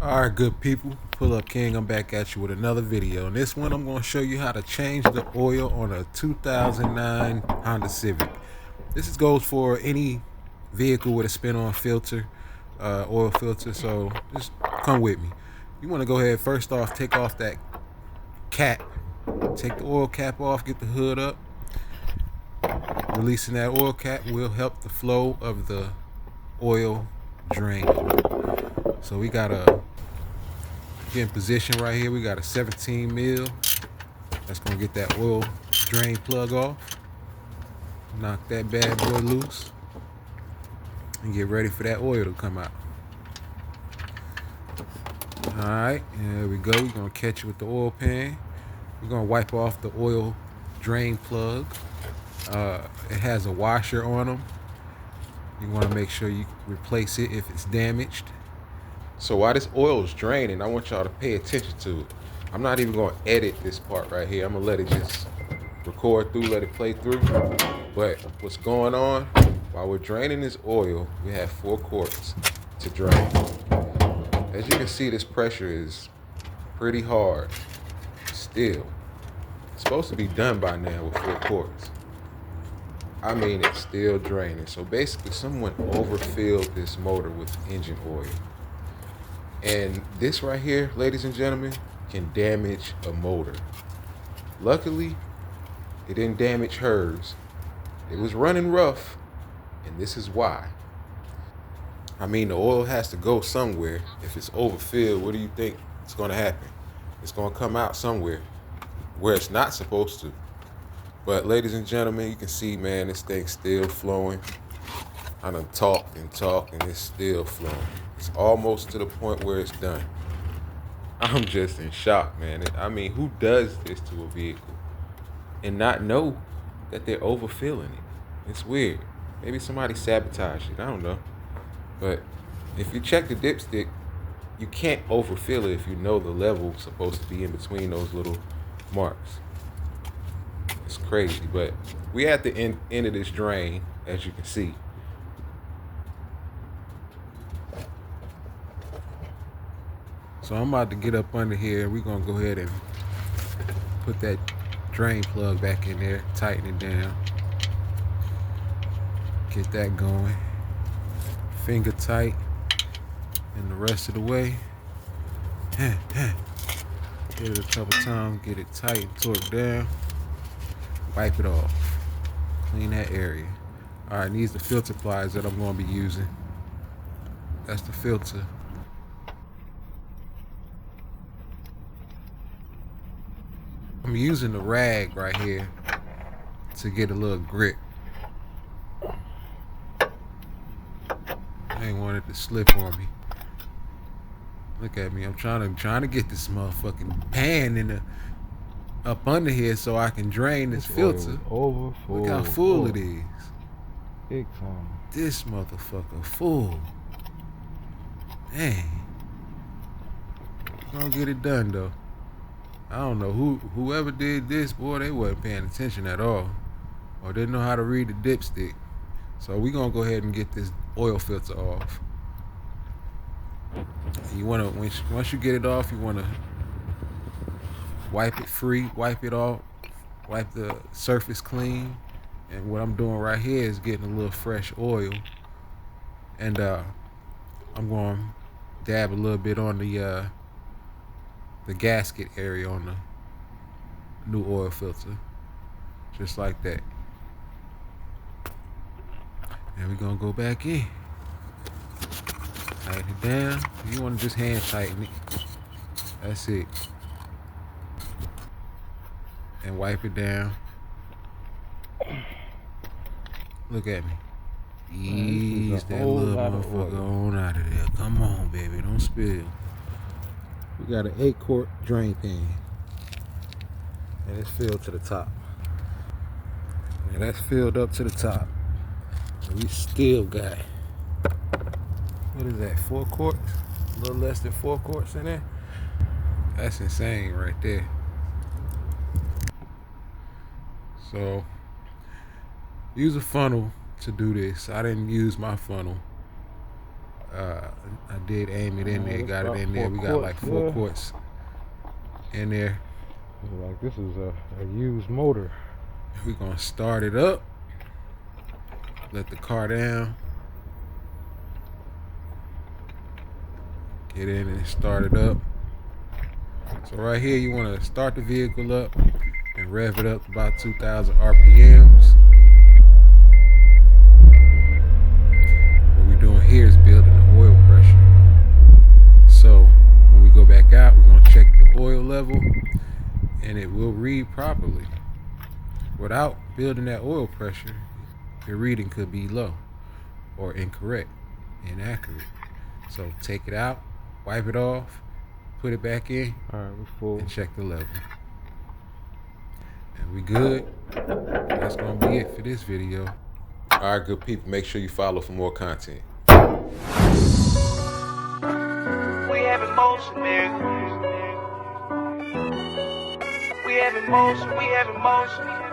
Alright, good people, Pull Up King, I'm back at you with another video. In this one, I'm going to show you how to change the oil on a 2009 Honda Civic. Goes for any vehicle with a spin-on filter, oil filter, so just come with me. You want to go ahead, first off, take off that cap. Take the oil cap off, get the hood up. Releasing that oil cap will help the flow of the oil drain. So we got a get in position right here. We got a 17 mil. That's gonna get that oil drain plug off. Knock that bad boy loose and get ready for that oil to come out. All right, there we go. We're gonna catch it with the oil pan. We're gonna wipe off the oil drain plug. It has a washer on them. You want to make sure you replace it if it's damaged. So while this oil is draining, I want y'all to pay attention to it. I'm not even going to edit this part right here. I'm going to let it just record through, let it play through. But what's going on, while we're draining this oil, we have 4 quarts to drain. As you can see, this pressure is pretty hard still. It's supposed to be done by now with 4 quarts. I mean, it's still draining. So basically, someone overfilled this motor with engine oil. And this right here, ladies and gentlemen, can damage a motor. Luckily, it didn't damage hers. It was running rough, and this is why. I mean, the oil has to go somewhere. If it's overfilled, what do you think is going to happen? It's going to come out somewhere where it's not supposed to. But ladies and gentlemen, you can see, man, this thing's still flowing. I done talked and it's still flowing. It's almost to the point where it's done. I'm just in shock, man. I mean, who does this to a vehicle and not know that they're overfilling it? It's weird. Maybe somebody sabotaged it. I don't know. But if you check the dipstick, you can't overfill it if you know the level supposed to be in between those little marks. It's crazy, but we at the end of this drain, as you can see. So I'm about to get up under here. We're gonna go ahead and put that drain plug back in there, tighten it down, get that going, finger tight, and the rest of the way. Hit it a couple times, get it tight, torque down, wipe it off, clean that area. All right, these are the filter pliers that I'm gonna be using. That's the filter. I'm using the rag right here to get a little grip. I ain't want it to slip on me. Look at me. I'm trying to get this motherfucking pan in the up under here so I can drain this filter. Look how full it is. Big time. This motherfucker full. Dang. Gonna get it done though. I don't know whoever did this, boy, they wasn't paying attention at all, or didn't know how to read the dipstick. So we gonna go ahead and get this oil filter off. You wanna once you get it off, you wanna wipe it free, wipe it off, wipe the surface clean. And what I'm doing right here is getting a little fresh oil, and I'm going to dab a little bit on the gasket area on the new oil filter, just like that. And we're gonna go back in, tighten it down. You want to just hand tighten it. That's it. And wipe it down. Look at me. Ease that little motherfucker on out of there. Come on, baby, don't spill. We got an 8-quart drain pan, and it's filled to the top. And that's filled up to the top. And we still got, what is that, 4 quarts? A little less than 4 quarts in there? That's insane right there. So, use a funnel to do this. I didn't use my funnel. I did aim it in there, It's got it about in there. 4 We got quarts like 4 there. quarts in there. Like this is a used motor. We're gonna start it up. Let the car down. Get in and start it up. So right here, you want to start the vehicle up and rev it up to about 2,000 RPMs. What we're doing here is building the oil pressure. So when we go back out, we're going to check the oil level and it will read properly. Without building that oil pressure, your reading could be low or incorrect, inaccurate. So take it out, wipe it off, put it back in, Alright, we're full. and check the level. And we good. That's gonna be it for this video. All right, good people, make sure you follow for more content. We have emotion, nigga. We have emotion, we have emotion.